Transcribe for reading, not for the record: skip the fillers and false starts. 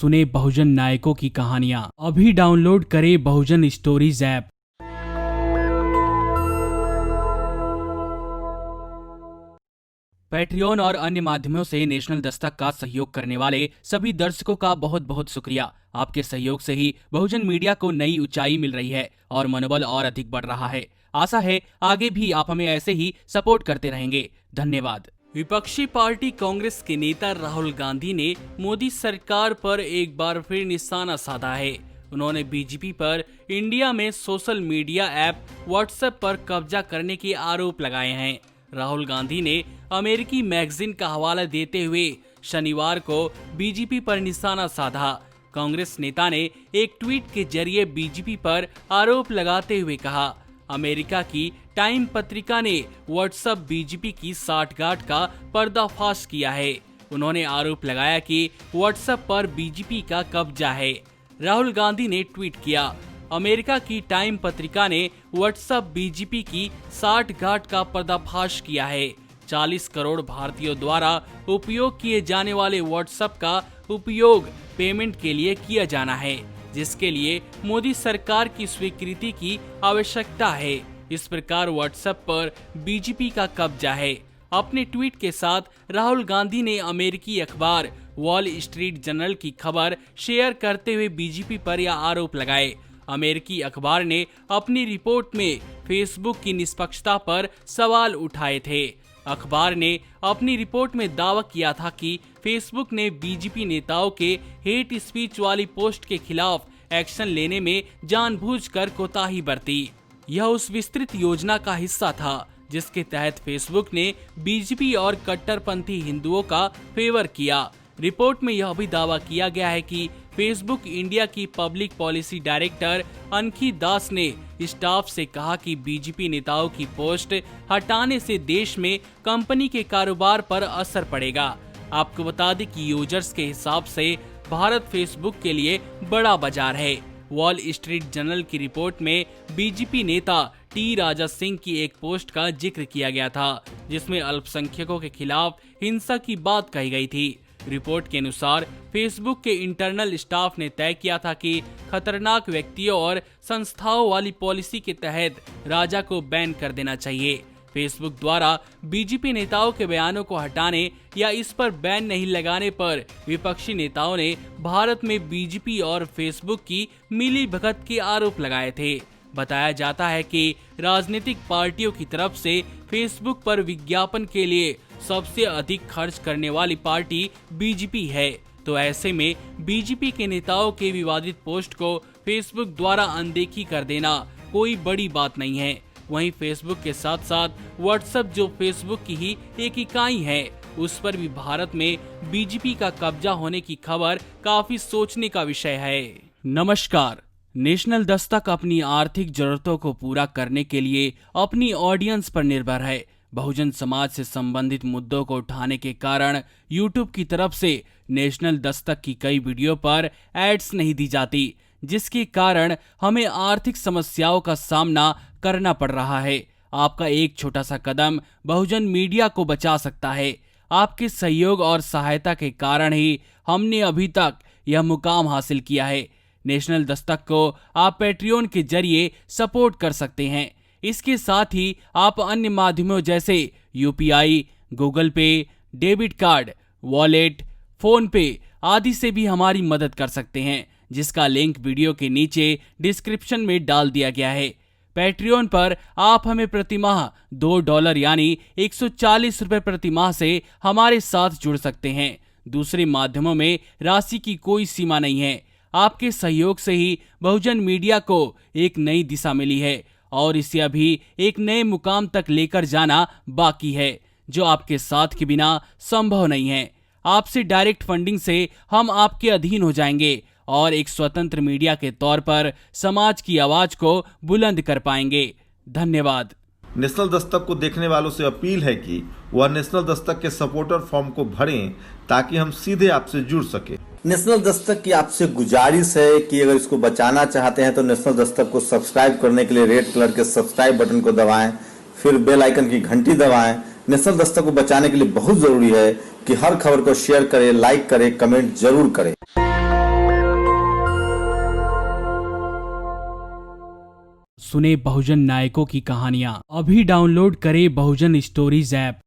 सुने बहुजन नायकों की कहानियां। अभी डाउनलोड करें बहुजन स्टोरीज ऐप। पैट्रियन और अन्य माध्यमों से नेशनल दस्तक का सहयोग करने वाले सभी दर्शकों का बहुत बहुत शुक्रिया। आपके सहयोग से ही बहुजन मीडिया को नई ऊंचाई मिल रही है और मनोबल और अधिक बढ़ रहा है। आशा है आगे भी आप हमें ऐसे ही सपोर्ट करते रहेंगे। धन्यवाद। विपक्षी पार्टी कांग्रेस के नेता राहुल गांधी ने मोदी सरकार पर एक बार फिर निशाना साधा है। उन्होंने बीजेपी पर इंडिया में सोशल मीडिया ऐप व्हाट्सएप पर कब्जा करने के आरोप लगाए हैं। राहुल गांधी ने अमेरिकी मैगजीन का हवाला देते हुए शनिवार को बीजेपी पर निशाना साधा। कांग्रेस नेता ने एक ट्वीट के जरिए बीजेपी पर आरोप लगाते हुए कहा, अमेरिका की टाइम पत्रिका ने व्हाट्सएप बीजेपी की साठगांठ का पर्दाफाश किया है। उन्होंने आरोप लगाया कि व्हाट्सएप पर बीजेपी का कब्जा है। राहुल गांधी ने ट्वीट किया, अमेरिका की टाइम पत्रिका ने व्हाट्सएप बीजेपी की साठगांठ का पर्दाफाश किया है। 40 करोड़ भारतीयों द्वारा उपयोग किए जाने वाले व्हाट्सएप का उपयोग पेमेंट के लिए किया जाना है, जिसके लिए मोदी सरकार की स्वीकृति की आवश्यकता है। इस प्रकार व्हाट्सएप पर बीजेपी का कब्जा है। अपने ट्वीट के साथ राहुल गांधी ने अमेरिकी अखबार वॉल स्ट्रीट जर्नल की खबर शेयर करते हुए बीजेपी पर यह आरोप लगाए। अमेरिकी अखबार ने अपनी रिपोर्ट में फेसबुक की निष्पक्षता पर सवाल उठाए थे। अखबार ने अपनी रिपोर्ट में दावा किया था कि फेसबुक ने बीजेपी नेताओं के हेट स्पीच वाली पोस्ट के खिलाफ एक्शन लेने में जानबूझकर कोताही बरती। यह उस विस्तृत योजना का हिस्सा था जिसके तहत फेसबुक ने बीजेपी और कट्टरपंथी हिंदुओं का फेवर किया। रिपोर्ट में यह भी दावा किया गया है कि फेसबुक इंडिया की पब्लिक पॉलिसी डायरेक्टर अनखी दास ने स्टाफ से कहा कि बीजेपी नेताओं की पोस्ट हटाने से देश में कंपनी के कारोबार पर असर पड़ेगा। आपको बता दें कि यूजर्स के हिसाब से भारत फेसबुक के लिए बड़ा बाजार है। वॉल स्ट्रीट जर्नल की रिपोर्ट में बीजेपी नेता टी राजा सिंह की एक पोस्ट का जिक्र किया गया था, जिसमें अल्पसंख्यकों के खिलाफ हिंसा की बात कही गई थी। रिपोर्ट के अनुसार फेसबुक के इंटरनल स्टाफ ने तय किया था कि खतरनाक व्यक्तियों और संस्थाओं वाली पॉलिसी के तहत राजा को बैन कर देना चाहिए। फेसबुक द्वारा बीजेपी नेताओं के बयानों को हटाने या इस पर बैन नहीं लगाने पर विपक्षी नेताओं ने भारत में बीजेपी और फेसबुक की मिलीभगत के आरोप लगाए थे। बताया जाता है कि राजनीतिक पार्टियों की तरफ से फेसबुक पर विज्ञापन के लिए सबसे अधिक खर्च करने वाली पार्टी बीजेपी है। तो ऐसे में बीजेपी के नेताओं के विवादित पोस्ट को फेसबुक द्वारा अनदेखी कर देना कोई बड़ी बात नहीं है। वहीं फेसबुक के साथ साथ व्हाट्सएप, जो फेसबुक की ही एक इकाई है, उस पर भी भारत में बीजेपी का कब्जा होने की खबर काफी सोचने का विषय है। नमस्कार। नेशनल दस्तक अपनी आर्थिक जरूरतों को पूरा करने के लिए अपनी ऑडियंस पर निर्भर है। बहुजन समाज से संबंधित मुद्दों को उठाने के कारण यूट्यूब की तरफ से नेशनल दस्तक की कई वीडियो पर एड्स नहीं दी जाती, जिसके कारण हमें आर्थिक समस्याओं का सामना करना पड़ रहा है। आपका एक छोटा सा कदम बहुजन मीडिया को बचा सकता है। आपके सहयोग और सहायता के कारण ही हमने अभी तक यह मुकाम हासिल किया है। नेशनल दस्तक को आप पैट्रियन के जरिए सपोर्ट कर सकते हैं। इसके साथ ही आप अन्य माध्यमों जैसे यूपीआई, गूगल पे, डेबिट कार्ड, वॉलेट, फोन पे आदि से भी हमारी मदद कर सकते हैं, जिसका लिंक वीडियो के नीचे डिस्क्रिप्शन में डाल दिया गया है। पैट्रियन पर आप हमें प्रतिमाह $2 यानी 140 रुपए प्रतिमाह से हमारे साथ जुड़ सकते हैं। दूसरे माध्यमों में राशि की कोई सीमा नहीं है। आपके सहयोग से ही बहुजन मीडिया को एक नई दिशा मिली है और इसे अभी एक नए मुकाम तक लेकर जाना बाकी है, जो आपके साथ के बिना संभव नहीं है। आपसे डायरेक्ट फंडिंग से हम आपके अधीन हो जाएंगे और एक स्वतंत्र मीडिया के तौर पर समाज की आवाज को बुलंद कर पाएंगे। धन्यवाद। नेशनल दस्तक को देखने वालों से अपील है कि वह नेशनल दस्तक के सपोर्टर फॉर्म को भरें ताकि हम सीधे आपसे जुड़ सके। नेशनल दस्तक की आपसे गुजारिश है कि अगर इसको बचाना चाहते हैं तो नेशनल दस्तक को सब्सक्राइब करने के लिए रेड कलर के सब्सक्राइब बटन को दबाएं, फिर बेल आइकन की घंटी दबाएं। नेशनल दस्तक को बचाने के लिए बहुत जरूरी है कि हर खबर को शेयर करें, लाइक करें, कमेंट जरूर करें। सुने बहुजन नायकों की कहानियां। अभी डाउनलोड करें बहुजन स्टोरीज ऐप।